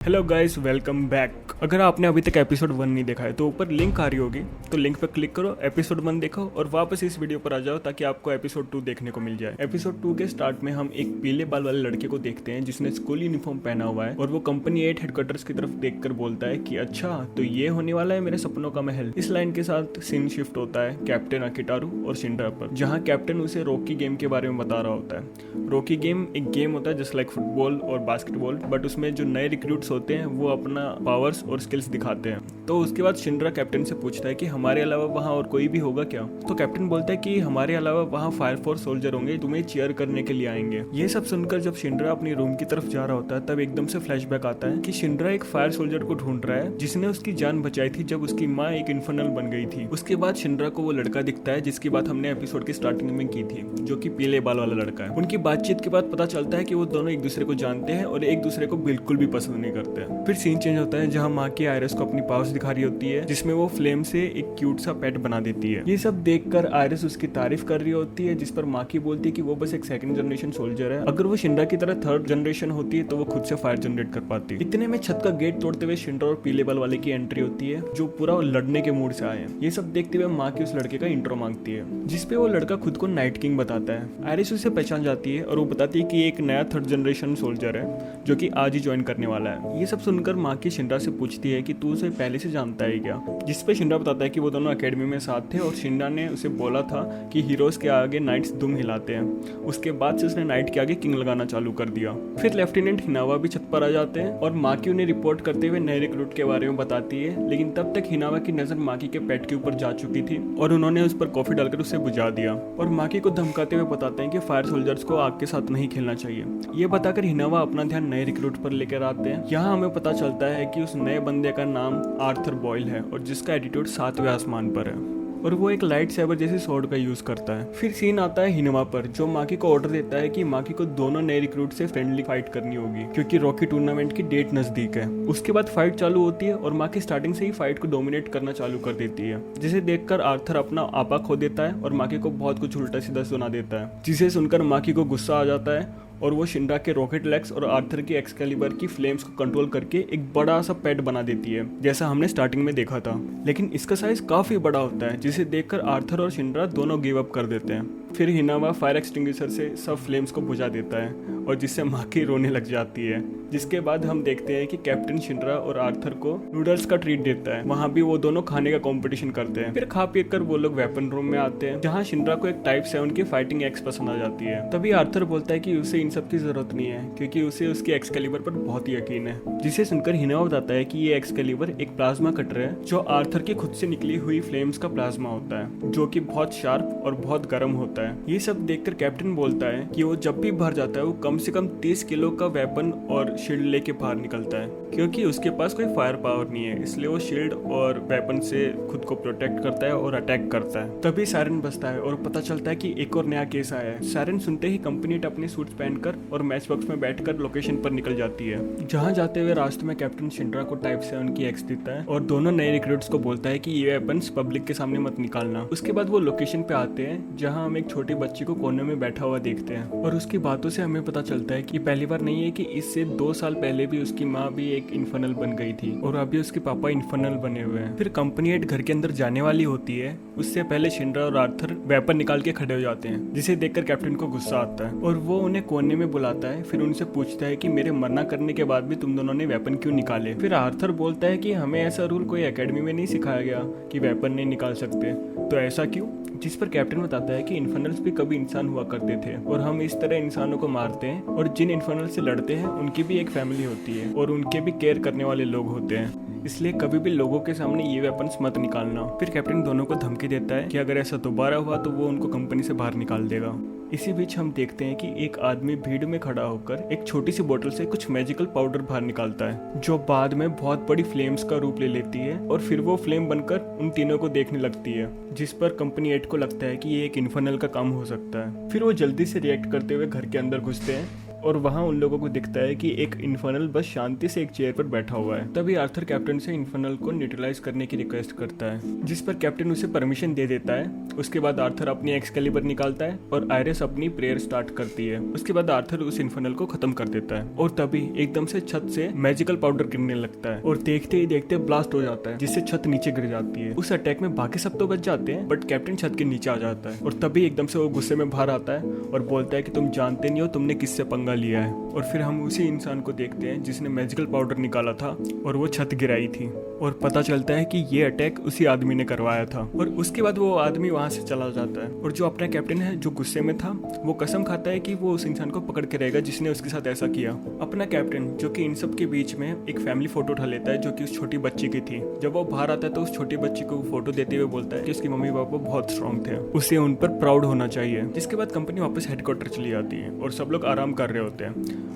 Hello guys, welcome back. अगर आपने अभी तक एपिसोड 1 नहीं देखा है तो ऊपर लिंक आ रही होगी, तो लिंक पर क्लिक करो, एपिसोड 1 देखो और वापस इस वीडियो पर आ जाओ ताकि आपको एपिसोड 2 देखने को मिल जाए। एपिसोड 2 के स्टार्ट में हम एक पीले बाल वाले लड़के को देखते हैं जिसने स्कूल यूनिफॉर्म पहना हुआ है और वो कंपनी 8 हेडक्वार्टर्स की तरफ देखकर बोलता है कि अच्छा तो ये होने वाला है मेरे सपनों का महल। इस लाइन के साथ सीन शिफ्ट होता है कैप्टन अकिटारू और शिंड्रा पर, जहाँ कैप्टन उसे रॉकी गेम के बारे में बता रहा होता है। रॉकी गेम एक गेम होता है जस्ट लाइक फुटबॉल और बास्केटबॉल, बट उसमें जो नए रिक्रूट्स होते हैं वो अपना पावर्स और स्किल्स दिखाते हैं। तो उसके बाद शिंड्रा कैप्टन से पूछता है कि हमारे अलावा वहाँ और कोई भी होगा क्या। तो कैप्टन बोलता है कि हमारे अलावा वहाँ फायर फोर्स सोल्जर होंगे, तुम्हें चीयर करने के लिए आएंगे। ये सब सुनकर जब शिंड्रा अपनी रूम की तरफ जा रहा होता है तब एकदम से फ्लैशबैक आता है कि शिंड्रा एक फायर सोल्जर को ढूंढ रहा है जिसने उसकी जान बचाई थी जब उसकी माँ एक इन्फर्नल बन गई थी। उसके बाद शिंड्रा को वो लड़का दिखता है जिसकी बात हमने एपिसोड की स्टार्टिंग में की थी, जो कि पीले बाल वाला लड़का है। उनकी बातचीत के बाद पता चलता है कि वो दोनों एक दूसरे को जानते हैं और एक दूसरे को बिल्कुल भी पसंद नहीं करते। फिर सीन चेंज होता है जहाँ माँ की आयरस को अपनी पावर्स दिखा रही होती है, जिसमें वो फ्लेम से एक क्यूट सा पेट बना देती है। ये सब देखकर आयरस उसकी तारीफ कर रही होती है, जिस पर माँ की बोलती है कि वो बस एक सेकंड जनरेशन सोल्जर है, अगर वो शिंड्रा की तरह थर्ड जनरेशन होती है तो वो खुद से फायर जनरेट कर पाती। इतने में छत का गेट तोड़ते हुए शिंड्रा और पीले बाल वाले की एंट्री होती है, जो पूरा लड़ने के मूड से आए हैं। ये सब देखते हुए माँ की उस लड़के का इंट्रो मांगती है, जिसपे वो लड़का खुद को नाइट किंग बताता है। आयरिस उसे पहचान जाती है और वो बताती है कि एक नया थर्ड जनरेशन सोल्जर है जो कि आज ही ज्वाइन करने वाला है। ये सब सुनकर माँ की शिंड्रा से पूछती है कि तू उसे पहले से जानता है क्या, जिसपे शिंड्रा बताता है कि वो दोनों एकेडमी में साथ थे और शिंड्रा ने उसे बोला था कि हीरोज के आगे नाइट्स दुम हिलाते हैं। उसके बाद से उसने नाइट के आगे किंग लगाना चालू कर दिया। फिर लेफ्टिनेंट हिनावा भी छत पर आ जाते हैं और माकी उन्हें रिपोर्ट करते हुए नए रिक्रूट के बारे में बताती है, लेकिन तब तक हिनावा की नजर माकी के पेट के ऊपर जा चुकी थी और उन्होंने उस पर कॉफी डालकर उसे बुझा दिया और माकी को धमकाते हुए बताते हैं कि फायर सोल्जर्स को आग के साथ नहीं खेलना चाहिए। ये बताकर हिनावा अपना ध्यान नए रिक्रूट पर लेकर आते हैं। यहाँ हमें पता चलता है कि उस नए बंदे का नाम आर्थर बॉयल है और जिसका एटीट्यूड 7वें आसमान पर है और वो एक लाइट सेबर जैसे स्वॉर्ड का यूज करता है। फिर सीन आता है हिनवा पर, जो माकी को ऑर्डर देता है कि माकी को दोनों नए रिक्रूट से फ्रेंडली फाइट करनी होगी क्योंकि रॉकी टूर्नामेंट की डेट नजदीक है। उसके बाद फाइट चालू होती है और माकी स्टार्टिंग से ही फाइट को डोमिनेट करना चालू कर देती है, जिसे देखकर आर्थर अपना आपा खो देता है और माकी को बहुत कुछ उल्टा सीधा सुना देता है, जिसे सुनकर माकी को गुस्सा आ जाता है और वो शिंड्रा के रॉकेट लेग्स और आर्थर की एक्सकैलिबर की फ्लेम्स को कंट्रोल करके एक बड़ा सा पेट बना देती है, जैसा हमने स्टार्टिंग में देखा था। लेकिन इसका साइज काफी बड़ा होता है, जिसे देखकर आर्थर और शिंड्रा दोनों गिव अप कर देते हैं। फिर हिनावा फायर एक्सटिंग्विशर से सब फ्लेम्स को बुझा देता है और जिससे माकी रोने लग जाती है। जिसके बाद हम देखते हैं कि कैप्टन शिंड्रा और आर्थर को नूडल्स का ट्रीट देता है। वहाँ भी वो दोनों खाने का कंपटीशन करते हैं। फिर खा पी कर वो लोग वेपन रूम में आते हैं, जहाँ शिंड्रा को एक टाइप 7 की फाइटिंग एक्स पसंद आ जाती है। तभी आर्थर बोलता है कि उसे इन सब की जरूरत नहीं है क्योंकि उसे उसकी एक्सकैलिबर पर बहुत ही यकीन है, जिसे सुनकर हिनावा बताता है कि ये एक्सकैलिबर एक प्लाज्मा कटर है जो आर्थर की खुद से निकली हुई फ्लेम्स का प्लाज्मा होता है, जो कि बहुत शार्प और बहुत गर्म होता है। ये सब देखकर कैप्टन बोलता है कि वो जब भी बाहर जाता है वो कम से कम 30 किलो का वेपन और शील्ड लेके बाहर निकलता है, क्योंकि उसके पास कोई फायर पावर नहीं है, इसलिए वो शील्ड और वेपन से खुद को प्रोटेक्ट करता है और अटैक करता है। तभी सायरन बजता है और पता चलता है कि एक और नया केस आया है। सायरन सुनते ही कंपनी अपने सूट्स पहनकर और मैच बॉक्स में बैठकर लोकेशन पर निकल जाती है। जहाँ जाते हुए रास्ते में कैप्टन शिंड्रा को टाइप 7 की एक्स देता है और दोनों नए रिक्रूट्स को बोलता है कि ये वेपन्स पब्लिक के सामने मत निकालना। उसके बाद वो लोकेशन पे आते हैं जहाँ हम एक छोटी बच्ची को कोने में बैठा हुआ देखते हैं और उसकी बातों से हमें पता चलता है कि पहली बार नहीं है कि इससे 2 साल पहले भी उसकी माँ भी एक इन्फर्नल बन गई थी और अभी उसके पापा इन्फर्नल बने हुए हैं। फिर कंपनी 8 घर के अंदर जाने वाली होती है, उससे पहले शिंड्रा और आर्थर वेपन निकाल के खड़े हो जाते हैं, जिसे देखकर कैप्टन को गुस्सा आता है और वो उन्हें कोने में बुलाता है। फिर उनसे पूछता है कि मेरे मरना करने के बाद भी तुम दोनों ने वेपन क्यों निकाले। फिर आर्थर बोलता है कि हमें ऐसा रूल कोई एकेडमी में नहीं सिखाया गया कि वेपन नहीं निकाल सकते, तो ऐसा क्यों। जिस पर कैप्टन बताता है कि इन्फर्नल्स भी कभी इंसान हुआ करते थे और हम इस तरह इंसानों को मारते हैं और जिन इन्फर्नल से लड़ते हैं उनकी भी एक फैमिली होती है और उनके भी केयर करने वाले लोग होते हैं, इसलिए कभी भी लोगों के सामने ये वेपन्स मत निकालना। फिर कैप्टन दोनों को धमकी देता है कि अगर ऐसा दोबारा हुआ तो वो उनको कंपनी से बाहर निकाल देगा। इसी बीच हम देखते हैं कि एक आदमी भीड़ में खड़ा होकर एक छोटी सी बोतल से कुछ मैजिकल पाउडर बाहर निकालता है, जो बाद में बहुत बड़ी फ्लेम्स का रूप ले लेती है और फिर वो फ्लेम बनकर उन तीनों को देखने लगती है, जिस पर कंपनी 8 को लगता है कि ये एक इन्फर्नल का काम हो सकता है। फिर वो जल्दी से रिएक्ट करते हुए घर के अंदर घुसते हैं और वहाँ उन लोगों को दिखता है कि एक इन्फर्नल बस शांति से एक चेयर पर बैठा हुआ है। तभी आर्थर कैप्टन से इन्फर्नल को न्यूट्रलाइज करने की रिक्वेस्ट करता है, जिस पर कैप्टन उसे परमिशन दे देता है। उसके बाद आर्थर अपनी एक्सकैलिबर निकालता है और आयरिस अपनी प्रेयर स्टार्ट करती है। उसके बाद आर्थर उस इन्फर्नल को खत्म कर देता है और तभी एकदम से छत से मैजिकल पाउडर गिरने लगता है और देखते ही देखते ब्लास्ट हो जाता है, जिससे छत नीचे गिर जाती है। उस अटैक में बाकी सब तो बच जाते हैं, बट कैप्टन छत के नीचे आ जाता है और तभी एकदम से वो गुस्से में बाहर आता है और बोलता है कि तुम जानते नहीं हो तुमने किससे पंगा लिया है। और फिर हम उसी इंसान को देखते हैं जिसने मैजिकल पाउडर निकाला था और वो छत गिराई थी, और पता चलता है कि ये अटैक उसी आदमी ने करवाया था। और उसके बाद वो आदमी वहां से चला जाता है और जो अपना कैप्टन है जो गुस्से में था वो कसम खाता है कि वो उस इंसान को पकड़ के रहेगा जिसने उसके साथ ऐसा किया। अपना कैप्टन जो कि इन सब के बीच में एक फैमिली फोटो उठा लेता है जो कि उस छोटी बच्ची की थी। जब वो बाहर आता है तो उस छोटी बच्ची को फोटो देते हुए बोलता है कि उसकी मम्मी पापा बहुत स्ट्रांग थे, उसे उन पर प्राउड होना चाहिए। जिसके बाद कंपनी वापस हेडक्वार्टर चली जाती है और सब लोग आराम कर रहे होते हैं,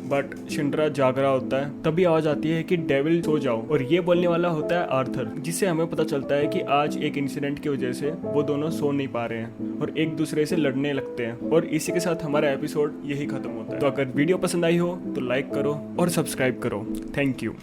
बट शिंड्रा जाग रहा होता है। तभी आवाज आती है कि डेविल सो जाओ, और ये बोलने वाला होता है आर्थर, जिससे हमें पता चलता है कि आज एक इंसिडेंट की वजह से वो दोनों सो नहीं पा रहे हैं और एक दूसरे से लड़ने लगते हैं। और इसी के साथ हमारा एपिसोड यही खत्म होता है। तो अगर वीडियो पसंद आई हो तो लाइक करो और सब्सक्राइब करो। Thank you.